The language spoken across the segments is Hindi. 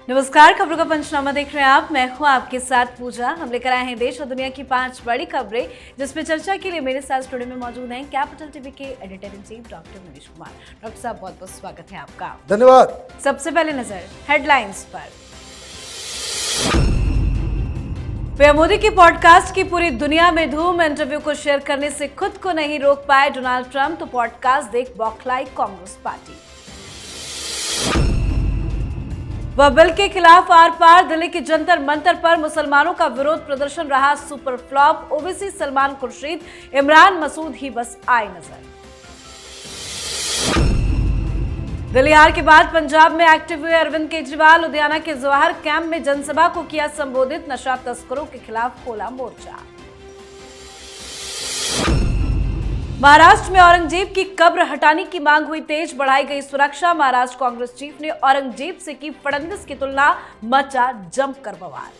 नमस्कार, खबरों का पंचनामा देख रहे हैं आप। मैं हूं आपके साथ पूजा। हम लेकर आए हैं देश और दुनिया की 5 बड़ी खबरें, जिसमें चर्चा के लिए मेरे साथ स्टूडियो में मौजूद हैं कैपिटल टीवी के editor in chief doctor Manish Kumar. Doctor साहब, बहुत बहुत स्वागत है आपका। धन्यवाद। सबसे पहले नजर हेडलाइंस पर। पीएम मोदी की पॉडकास्ट की पूरी दुनिया में धूम। इंटरव्यू को शेयर करने से खुद को नहीं रोक पाए डोनाल्ड ट्रंप, तो पॉडकास्ट देख बौखलाई कांग्रेस पार्टी। वह बिल के खिलाफ आर पार। दिल्ली की जंतर मंतर पर मुसलमानों का विरोध प्रदर्शन रहा सुपर फ्लॉप। ओवैसी, सलमान खुर्शीद, इमरान मसूद ही बस आए नजर। दिल्ली हार के बाद पंजाब में एक्टिव हुए अरविंद केजरीवाल। लुधियाना के जवाहर कैंप में जनसभा को किया संबोधित। नशा तस्करों के खिलाफ खोला मोर्चा। महाराष्ट्र में औरंगजेब की कब्र हटाने की मांग हुई तेज। बढ़ाई गई सुरक्षा। महाराष्ट्र कांग्रेस चीफ ने औरंगजेब से की फडणवीस की तुलना। मचा जमकर बवाल।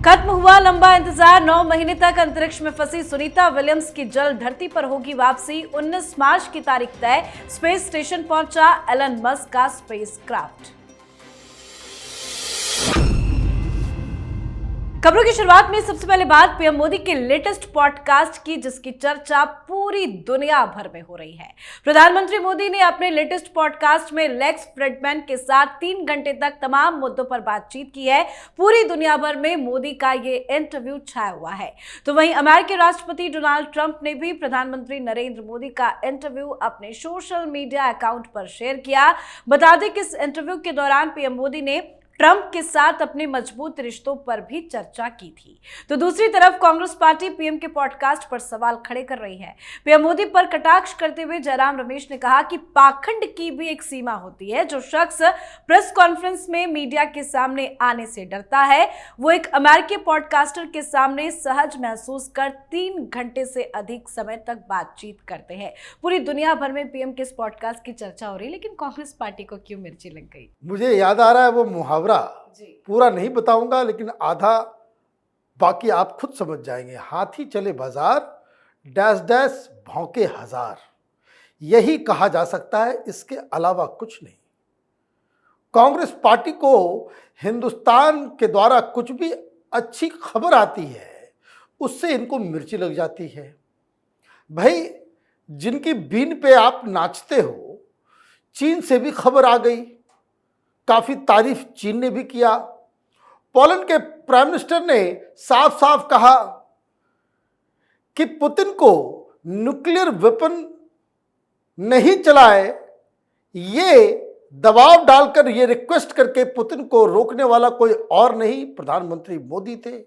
खत्म हुआ लंबा इंतजार। 9 महीने तक अंतरिक्ष में फंसी सुनीता विलियम्स की जल्द धरती पर होगी वापसी। 19 मार्च की तारीख तय। स्पेस स्टेशन पहुंचा एलन मस्क का स्पेस क्राफ्ट। खबरों की शुरुआत में सबसे पहले बात पीएम मोदी के लेटेस्ट पॉडकास्ट की, जिसकी चर्चा पूरी दुनिया भर में हो रही है। प्रधानमंत्री मोदी ने अपने लेटेस्ट पॉडकास्ट में लेक्स फ्रेडमैन के साथ 3 घंटे तक तमाम मुद्दों पर बातचीत की है। पूरी दुनिया भर में मोदी का ये इंटरव्यू छाया हुआ है। तो वहीं अमेरिकी राष्ट्रपति डोनाल्ड ट्रंप ने भी प्रधानमंत्री नरेंद्र मोदी का इंटरव्यू अपने सोशल मीडिया अकाउंट पर शेयर किया। बता दें कि इस इंटरव्यू के दौरान पीएम मोदी ने ट्रंप के साथ अपने मजबूत रिश्तों पर भी चर्चा की थी। तो दूसरी तरफ कांग्रेस पार्टी पीएम के पॉडकास्ट पर सवाल खड़े कर रही है। पीएम मोदी पर कटाक्ष करते हुए जयराम रमेश ने कहा कि पाखंड की भी एक सीमा होती है। जो शख्स प्रेस कॉन्फ्रेंस में मीडिया के सामने आने से डरता है, वो एक अमेरिकी पॉडकास्टर के सामने सहज महसूस कर 3 घंटे से अधिक समय तक बातचीत करते हैं। पूरी दुनिया भर में पीएम के इस पॉडकास्ट की चर्चा हो रही है, लेकिन कांग्रेस पार्टी को क्यों मिर्ची लग गई? मुझे याद आ रहा है वो मुहावरा, पूरा नहीं बताऊंगा लेकिन आधा, बाकी आप खुद समझ जाएंगे। हाथी चले बाजार, डैश डैश भौंके हजार। यही कहा जा सकता है, इसके अलावा कुछ नहीं। कांग्रेस पार्टी को हिंदुस्तान के द्वारा कुछ भी अच्छी खबर आती है, उससे इनको मिर्ची लग जाती है। भाई, जिनकी बीन पे आप नाचते हो, चीन से भी खबर आ गई, काफी तारीफ चीन ने भी किया। पोलैंड के प्राइम मिनिस्टर ने साफ साफ कहा कि पुतिन को न्यूक्लियर वेपन नहीं चलाए, ये दबाव डालकर, ये रिक्वेस्ट करके पुतिन को रोकने वाला कोई और नहीं, प्रधानमंत्री मोदी थे।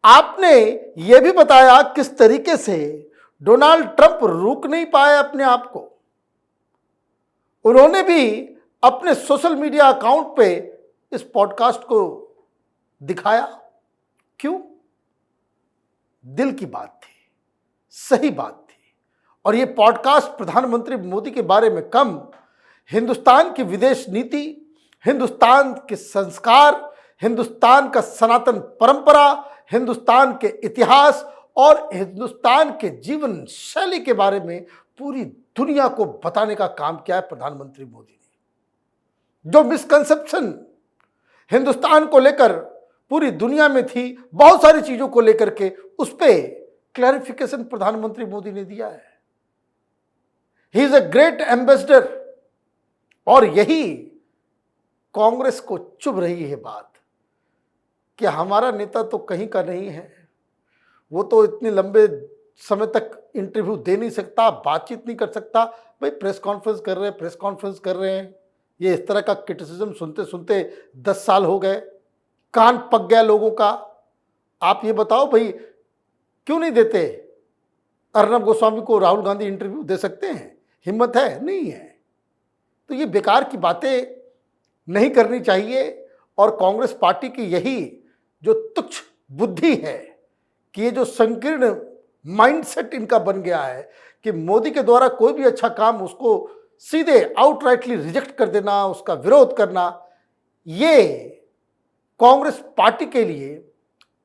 आपने ये भी बताया किस तरीके से डोनाल्ड ट्रंप रोक नहीं पाए अपने आप को। उन्होंने भी अपने सोशल मीडिया अकाउंट पे इस पॉडकास्ट को दिखाया। क्यों? दिल की बात थी, सही बात थी। और ये पॉडकास्ट प्रधानमंत्री मोदी के बारे में कम, हिंदुस्तान की विदेश नीति, हिंदुस्तान के संस्कार, हिंदुस्तान का सनातन परंपरा, हिंदुस्तान के इतिहास और हिंदुस्तान के जीवन शैली के बारे में पूरी दुनिया को बताने का काम किया है प्रधानमंत्री मोदी ने। जो मिसकंसेप्शन हिंदुस्तान को लेकर पूरी दुनिया में थी, बहुत सारी चीजों को लेकर के, उस पर क्लैरिफिकेशन प्रधानमंत्री मोदी ने दिया है। He is a great ambassador. और यही कांग्रेस को चुभ रही है बात कि हमारा नेता तो कहीं का नहीं है, वो तो इतने लंबे समय तक इंटरव्यू दे नहीं सकता, बातचीत नहीं कर सकता। भाई, प्रेस कॉन्फ्रेंस कर रहे हैं। ये इस तरह का क्रिटिसिज्म सुनते सुनते 10 साल हो गए, कान पक गया लोगों का। आप ये बताओ भाई, क्यों नहीं देते? अर्नब गोस्वामी को राहुल गांधी इंटरव्यू दे सकते हैं? हिम्मत है? नहीं है। तो ये बेकार की बातें नहीं करनी चाहिए। और कांग्रेस पार्टी की यही जो तुच्छ बुद्धि है, कि ये जो संकीर्ण माइंडसेट इनका बन गया है कि मोदी के द्वारा कोई भी अच्छा काम उसको सीधे आउटराइटली रिजेक्ट कर देना, उसका विरोध करना, ये कांग्रेस पार्टी के लिए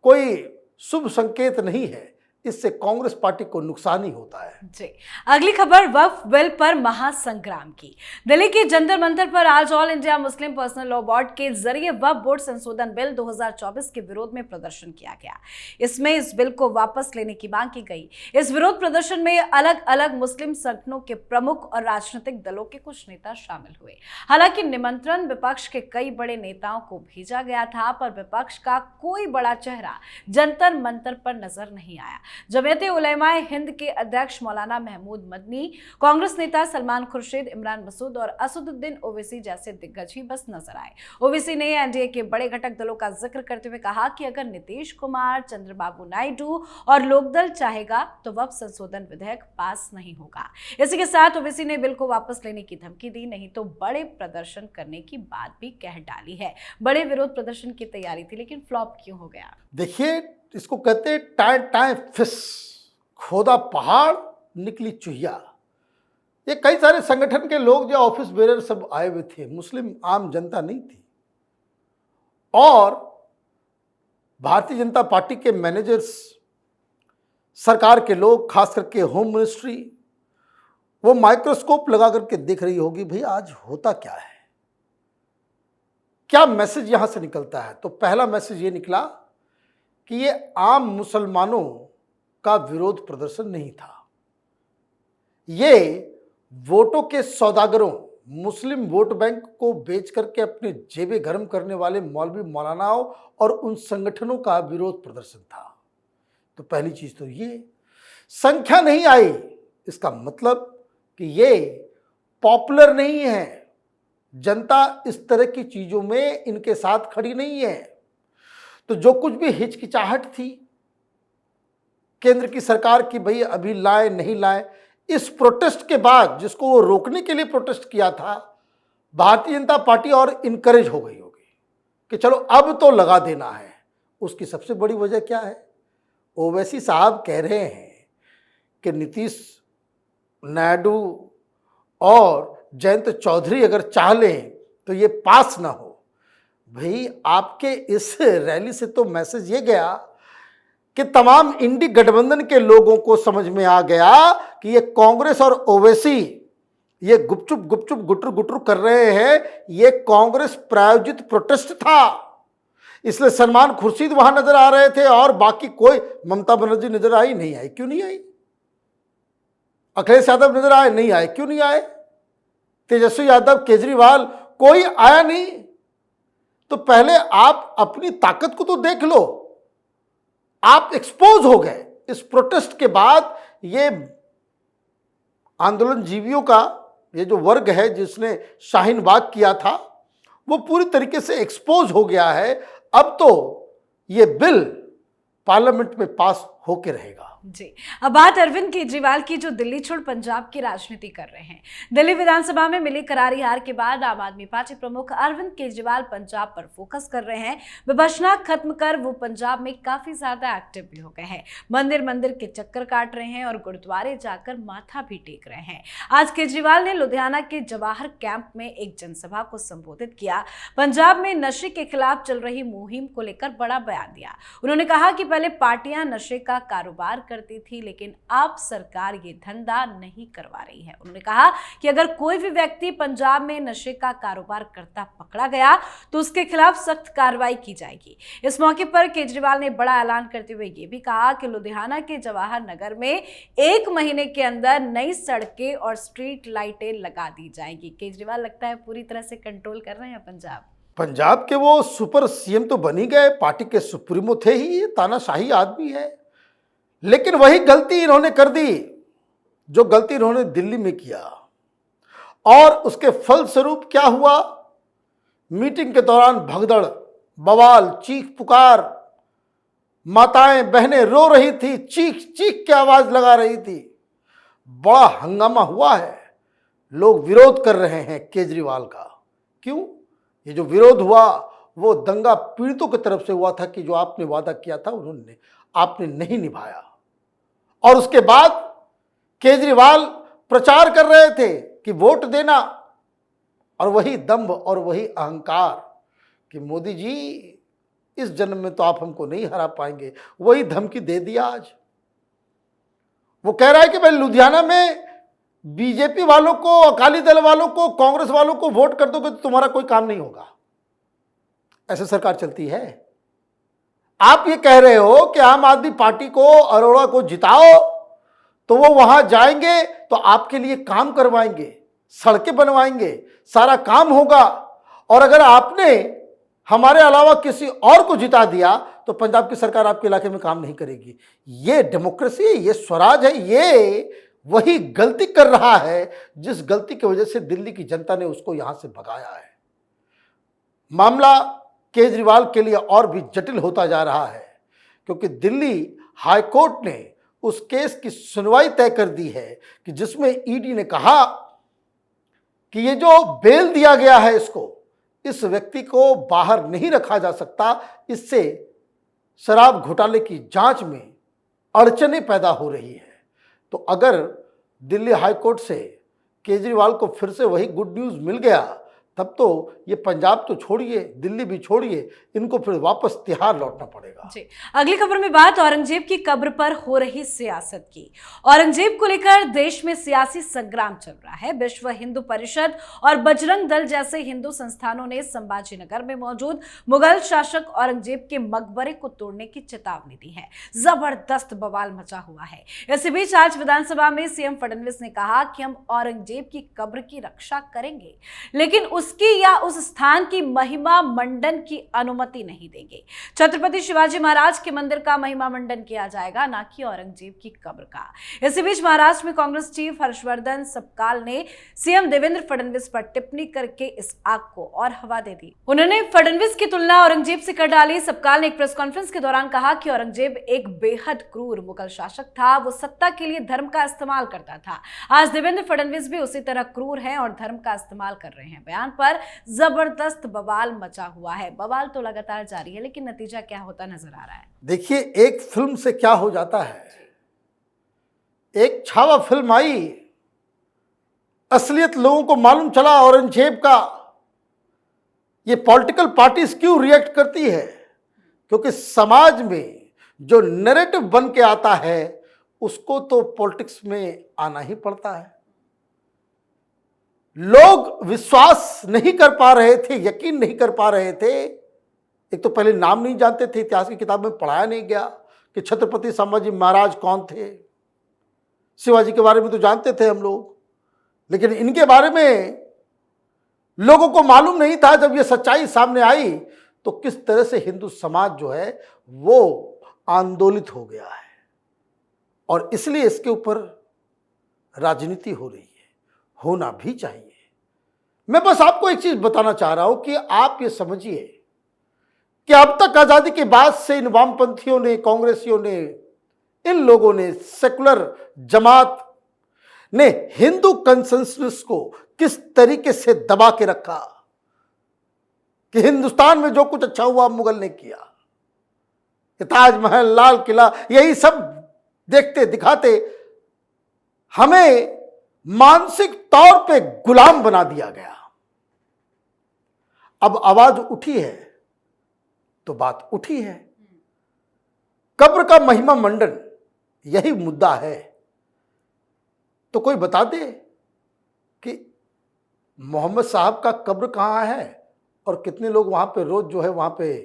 कोई शुभ संकेत नहीं है। इससे कांग्रेस पार्टी को नुकसान ही होता है। जी, अगली खबर वक्फ बिल पर महासंग्राम की। दिल्ली के जंतर मंतर पर आज all India Muslim personal law board के जरिए वक्फ बोर्ड संशोधन बिल 2024 के विरोध में प्रदर्शन किया गया। इसमें इस बिल को वापस लेने की मांग की गई। इस विरोध प्रदर्शन में अलग अलग मुस्लिम संगठनों के प्रमुख और राजनीतिक दलों के कुछ नेता शामिल हुए। हालांकि निमंत्रण विपक्ष के कई बड़े नेताओं को भेजा गया था, पर विपक्ष का कोई बड़ा चेहरा जंतर मंतर पर नजर नहीं आया। जमीयते उलेमाए हिंद के अध्यक्ष मौलाना महमूद मदनी, कांग्रेस नेता सलमान खुर्शीद, इमरान मसूद और असदुद्दीन ओवैसी जैसे दिग्गज ही बस नजर आए। ओवैसी ने एनडीए के बड़े घटक दलों का जिक्र करते हुए कहा कि अगर नीतीश कुमार, चंद्रबाबू नायडू और लोकदल चाहेगा तो वक्फ संशोधन विधेयक पास नहीं होगा। इसी के साथ ओवैसी ने बिल को वापस लेने की धमकी दी, नहीं तो बड़े प्रदर्शन करने की बात भी कह डाली है। बड़े विरोध प्रदर्शन की तैयारी थी, लेकिन फ्लॉप क्यों हो गया? देखिए, इसको कहते हैं टाय टाय फिस, खोदा पहाड़ निकली चुहिया। ये कई सारे संगठन के लोग जो ऑफिस बेरर सब आए हुए थे, मुस्लिम आम जनता नहीं थी। और भारतीय जनता पार्टी के मैनेजर्स, सरकार के लोग, खास करके होम मिनिस्ट्री, वो माइक्रोस्कोप लगा करके देख रही होगी भाई आज होता क्या है, क्या मैसेज यहां से निकलता है। तो पहला मैसेज ये निकला कि ये आम मुसलमानों का विरोध प्रदर्शन नहीं था, ये वोटों के सौदागरों, मुस्लिम वोट बैंक को बेच करके अपने जेबें गर्म करने वाले मौलवी मौलानाओं और उन संगठनों का विरोध प्रदर्शन था। तो पहली चीज तो ये संख्या नहीं आई, इसका मतलब कि ये पॉपुलर नहीं है, जनता इस तरह की चीजों में इनके साथ खड़ी नहीं है। तो जो कुछ भी हिचकिचाहट थी केंद्र की सरकार की, भाई अभी लाए नहीं लाए, इस प्रोटेस्ट के बाद जिसको वो रोकने के लिए प्रोटेस्ट किया था, भारतीय जनता पार्टी और इनकरेज हो गई होगी कि चलो अब तो लगा देना है। उसकी सबसे बड़ी वजह क्या है? ओवैसी साहब कह रहे हैं कि नीतीश, नायडू और जयंत चौधरी अगर चाह लें तो ये पास ना हो। भाई आपके इस रैली से तो मैसेज ये गया कि तमाम इंडी गठबंधन के लोगों को समझ में आ गया कि ये कांग्रेस और ओवैसी ये गुपचुप गुपचुप गुटर गुटर कर रहे हैं, ये कांग्रेस प्रायोजित प्रोटेस्ट था। इसलिए सलमान खुर्शीद वहां नजर आ रहे थे और बाकी कोई, ममता बनर्जी नजर आई नहीं आई, क्यों नहीं आई? अखिलेश यादव नजर आए नहीं आए, क्यों नहीं आए? तेजस्वी यादव, केजरीवाल, कोई आया नहीं। तो पहले आप अपनी ताकत को तो देख लो। आप एक्सपोज हो गए इस प्रोटेस्ट के बाद। ये आंदोलन जीवियों का ये जो वर्ग है जिसने शाहीन बाग किया था, वो पूरी तरीके से एक्सपोज हो गया है। अब तो ये बिल पार्लियामेंट में पास होके रहेगा। जी, अब बात अरविंद केजरीवाल की, जो दिल्ली छोड़ पंजाब की राजनीति कर रहे हैं। दिल्ली विधानसभा में मिली करारी हार के बाद आम आदमी पार्टी प्रमुख अरविंद केजरीवाल पंजाब पर फोकस कर रहे हैं। विपक्षना खत्म कर वो पंजाब में काफी ज्यादा एक्टिव भी हो गए हैं। मंदिर मंदिर के चक्कर काट रहे हैं और गुरुद्वारे जाकर माथा भी टेक रहे हैं। आज केजरीवाल ने लुधियाना के जवाहर कैंप में एक जनसभा को संबोधित किया। पंजाब में नशे के खिलाफ चल रही मुहिम को लेकर बड़ा बयान दिया। उन्होंने कहा कि पहले पार्टियां नशे का कारोबार करती थी, लेकिन अब सरकार ये धंधा नहीं करवा रही है। उन्होंने कहा कि अगर कोई भी व्यक्ति पंजाब में नशे का कारोबार करता पकड़ा गया तो उसके खिलाफ सख्त कार्रवाई की जाएगी। इस मौके पर केजरीवाल ने बड़ा ऐलान करते हुए ये भी कहा कि लुधियाना के जवाहर नगर में 1 महीने के अंदर नई सड़कें और स्ट्रीट लाइटें लगा दी जाएंगी। केजरीवाल लगता है पूरी तरह से कंट्रोल कर रहे हैं पंजाब के वो सुपर सीएम तो बन ही गए, पार्टी के सुप्रीमो थे ही, ये तानाशाही आदमी है। लेकिन वही गलती इन्होंने कर दी जो गलती इन्होंने दिल्ली में किया, और उसके फलस्वरूप क्या हुआ? मीटिंग के दौरान भगदड़, बवाल, चीख पुकार, माताएं बहनें रो रही थी, चीख चीख के आवाज लगा रही थी, बड़ा हंगामा हुआ है। लोग विरोध कर रहे हैं केजरीवाल का। क्यों? ये जो विरोध हुआ वो दंगा पीड़ितों की तरफ से हुआ था कि जो आपने वादा किया था आपने नहीं निभाया। और उसके बाद केजरीवाल प्रचार कर रहे थे कि वोट देना, और वही दंभ और वही अहंकार कि मोदी जी इस जन्म में तो आप हमको नहीं हरा पाएंगे, वही धमकी दे दिया आज। वो कह रहा है कि भाई लुधियाना में बीजेपी वालों को, अकाली दल वालों को, कांग्रेस वालों को वोट कर दोगे तो तुम्हारा कोई काम नहीं होगा। ऐसे सरकार चलती है? आप ये कह रहे हो कि आम आदमी पार्टी को, अरोड़ा को जिताओ तो वो वहां जाएंगे तो आपके लिए काम करवाएंगे, सड़कें बनवाएंगे, सारा काम होगा। और अगर आपने हमारे अलावा किसी और को जिता दिया तो पंजाब की सरकार आपके इलाके में काम नहीं करेगी। ये डेमोक्रेसी है, ये स्वराज है। ये वही गलती कर रहा है जिस गलती की वजह से दिल्ली की जनता ने उसको यहां से भगाया है। मामला केजरीवाल के लिए और भी जटिल होता जा रहा है, क्योंकि दिल्ली हाईकोर्ट ने उस केस की सुनवाई तय कर दी है कि जिसमें ईडी ने कहा कि ये जो बेल दिया गया है इसको, इस व्यक्ति को बाहर नहीं रखा जा सकता, इससे शराब घोटाले की जांच में अड़चनें पैदा हो रही है। तो अगर दिल्ली हाईकोर्ट से केजरीवाल को फिर से वही गुड न्यूज़ मिल गया, तब तो ये पंजाब तो छोड़िए, दिल्ली भी छोड़िए, इनको फिर वापस तिहाड़ लौटना पड़ेगा। जी, अगली खबर में बात औरंगजेब की कब्र पर हो रही सियासत की। औरंगजेब को लेकर देश में सियासी संग्राम चल रहा है। विश्व हिंदू परिषद और बजरंग दल जैसे हिंदू संस्थानों ने संभाजीनगर में मौजूद मुगल शासक औरंगजेब के मकबरे को तोड़ने की चेतावनी दी है। जबरदस्त बवाल मचा हुआ है। इसी बीच आज विधानसभा में सीएम फडणवीस ने कहा कि हम औरंगजेब की कब्र की रक्षा करेंगे, लेकिन उसकी या उस स्थान की महिमा मंडन की अनुमति नहीं देंगे। छत्रपति शिवाजी महाराज के मंदिर का महिमा मंडन किया जाएगा, ना कि औरंगजेब की कब्र का। इसी बीच महाराष्ट्र में कांग्रेस चीफ हर्षवर्धन सपकाल ने सीएम देवेंद्र फडणवीस पर टिप्पणी करके इस आग को और हवा दे दी। उन्होंने फडणवीस की तुलना औरंगजेब से कर डाली। सपकाल ने एक प्रेस कॉन्फ्रेंस के दौरान कहा कि औरंगजेब एक बेहद क्रूर मुगल शासक था, वो सत्ता के लिए धर्म का इस्तेमाल करता था। आज देवेंद्र फडणवीस भी उसी तरह क्रूर हैं और धर्म का इस्तेमाल कर रहे हैं। बयान पर जबरदस्त बवाल मचा हुआ है। बवाल तो लगातार जारी है, लेकिन नतीजा क्या होता नजर आ रहा है। देखिए, एक फिल्म से क्या हो जाता है। एक छावा फिल्म आई, असलियत लोगों को मालूम चला औरंगजेब का। ये पॉलिटिकल पार्टीज क्यों रिएक्ट करती है? क्योंकि समाज में जो नैरेटिव बन के आता है उसको तो पॉलिटिक्स में आना ही पड़ता है। लोग विश्वास नहीं कर पा रहे थे, यकीन नहीं कर पा रहे थे। एक तो पहले नाम नहीं जानते थे, इतिहास की किताब में पढ़ाया नहीं गया कि छत्रपति संभाजी महाराज कौन थे। शिवाजी के बारे में तो जानते थे हम लोग, लेकिन इनके बारे में लोगों को मालूम नहीं था। जब ये सच्चाई सामने आई तो किस तरह से हिंदू समाज जो है वो आंदोलित हो गया है, और इसलिए इसके ऊपर राजनीति हो रही है, होना भी चाहिए। मैं बस आपको एक चीज बताना चाह रहा हूं कि आप ये समझिए कि अब तक आजादी के बाद से इन वामपंथियों ने, कांग्रेसियों ने, इन लोगों ने, सेकुलर जमात ने हिंदू कंसेंसस को किस तरीके से दबा के रखा कि हिंदुस्तान में जो कुछ अच्छा हुआ मुगल ने किया। ताजमहल, लाल किला, यही सब देखते दिखाते हमें मानसिक तौर पे गुलाम बना दिया गया। अब आवाज उठी है तो बात उठी है। कब्र का महिमा मंडन यही मुद्दा है। तो कोई बता दे कि मोहम्मद साहब का कब्र कहां है और कितने लोग वहां पे रोज जो है वहां पे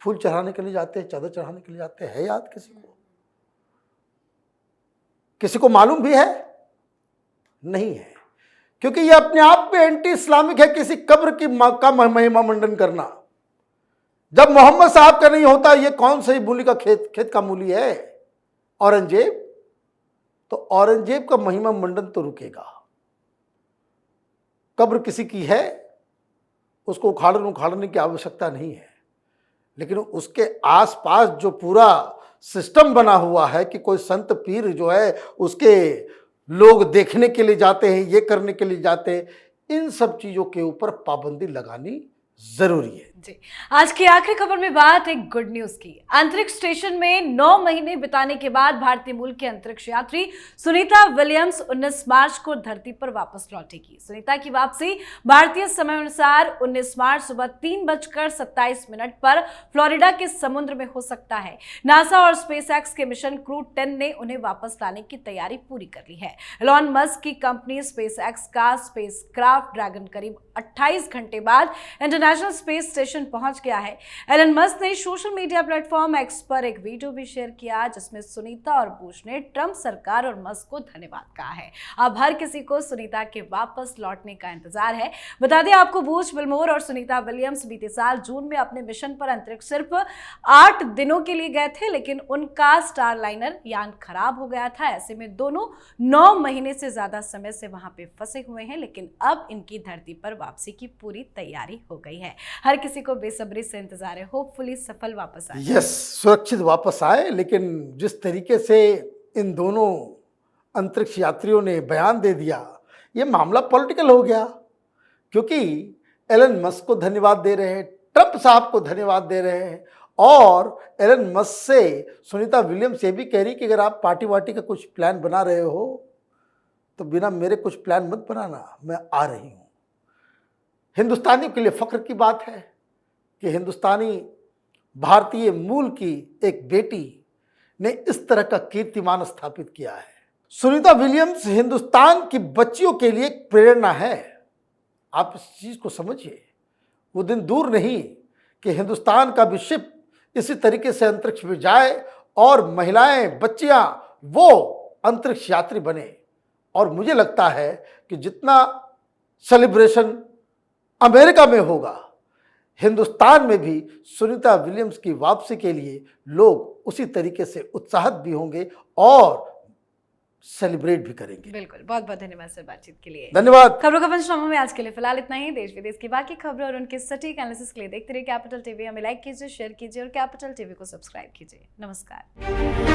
फूल चढ़ाने के लिए जाते हैं, चादर चढ़ाने के लिए जाते हैं। है याद किसी को? किसी को मालूम भी है? नहीं है, क्योंकि यह अपने आप में एंटी इस्लामिक है किसी कब्र की का महिमा मंडन करना। जब मोहम्मद साहब का नहीं होता, ये कौन सी मूली का खेत का मूली है? औरंगजेब। तो औरंगजेब का महिमा मंडन तो रुकेगा। कब्र किसी की है, उसको उखाड़ने की आवश्यकता नहीं है, लेकिन उसके आसपास जो पूरा सिस्टम बना हुआ है कि कोई संत पीर जो है उसके लोग देखने के लिए जाते हैं, ये करने के लिए जाते हैं, इन सब चीजों के ऊपर पाबंदी लगानी जरूरी है। जी, आज की आखिरी खबर में बात एक गुड न्यूज की। अंतरिक्ष स्टेशन में 9 महीने बिताने के बाद भारतीय मूल की अंतरिक्ष यात्री सुनीता विलियम्स 19 मार्च को धरती पर वापस लौटेगी। सुनीता की वापसी भारतीय समय अनुसार 19 मार्च सुबह 3:27 पर फ्लोरिडा के समुद्र में हो सकता है। नासा और स्पेसएक्स के मिशन क्रू 10 ने उन्हें वापस लाने की तैयारी पूरी कर ली है। एलॉन मस्क की कंपनी स्पेसएक्स का स्पेसक्राफ्ट ड्रैगन करीब 28 घंटे बाद इंटरनेशनल स्पेस स्टेशन पहुंच गया है। एलन मस्क ने सोशल मीडिया प्लेटफॉर्म एक्स पर एक वीडियो भी शेयर किया जिसमें सुनीता और बुश ने ट्रंप सरकार और मस्क को धन्यवाद कहा है। अब हर किसी को सुनीता के वापस लौटने का इंतजार है। बता दें आपको, बुश विल्मोर और सुनीता विलियम्स बीते साल जून में अपने मिशन पर अंतरिक्ष सिर्फ 8 दिनों के लिए गए थे, लेकिन उनका स्टार लाइनर यान खराब हो गया था। ऐसे में दोनों 9 महीने से ज्यादा समय से वहां पे फंसे हुए हैं, लेकिन अब इनकी धरती पर वापसी की पूरी तैयारी हो गई है। हर किसी को बेसब्री से इंतजार है, होपफुली सफल वापस आए। यस, सुरक्षित वापस आए। लेकिन जिस तरीके से इन दोनों अंतरिक्ष यात्रियों ने बयान दे दिया, ये मामला पॉलिटिकल हो गया, क्योंकि एलन मस्क को धन्यवाद दे रहे हैं, ट्रंप साहब को धन्यवाद दे रहे हैं, और एलन मस्क से सुनीता विलियम्स ये भी कह रही कि अगर आप पार्टी वार्टी का कुछ प्लान बना रहे हो तो बिना मेरे कुछ प्लान मत बनाना, मैं आ रही हूं। हिंदुस्तानियों के लिए फख्र की बात है कि हिंदुस्तानी भारतीय मूल की एक बेटी ने इस तरह का कीर्तिमान स्थापित किया है। सुनीता विलियम्स हिंदुस्तान की बच्चियों के लिए एक प्रेरणा है। आप इस चीज को समझिए, वो दिन दूर नहीं कि हिंदुस्तान का भी शिप इसी तरीके से अंतरिक्ष में जाए और महिलाएं, बच्चियां वो अंतरिक्ष यात्री बने। और मुझे लगता है कि जितना सेलिब्रेशन अमेरिका में होगा, हिंदुस्तान में भी सुनीता विलियम्स की वापसी के लिए लोग उसी तरीके से उत्साहित भी होंगे और सेलिब्रेट भी करेंगे। बिल्कुल, बहुत बहुत धन्यवाद सर बातचीत के लिए। धन्यवाद। खबरों का पंचनामा में आज के लिए फिलहाल इतना ही। देश विदेश की बाकी खबरों और उनके सटीक एनालिसिस के लिए देखते रहिए कैपिटल टीवी। हमें लाइक कीजिए, शेयर कीजिए और कैपिटल टीवी को सब्सक्राइब कीजिए। नमस्कार।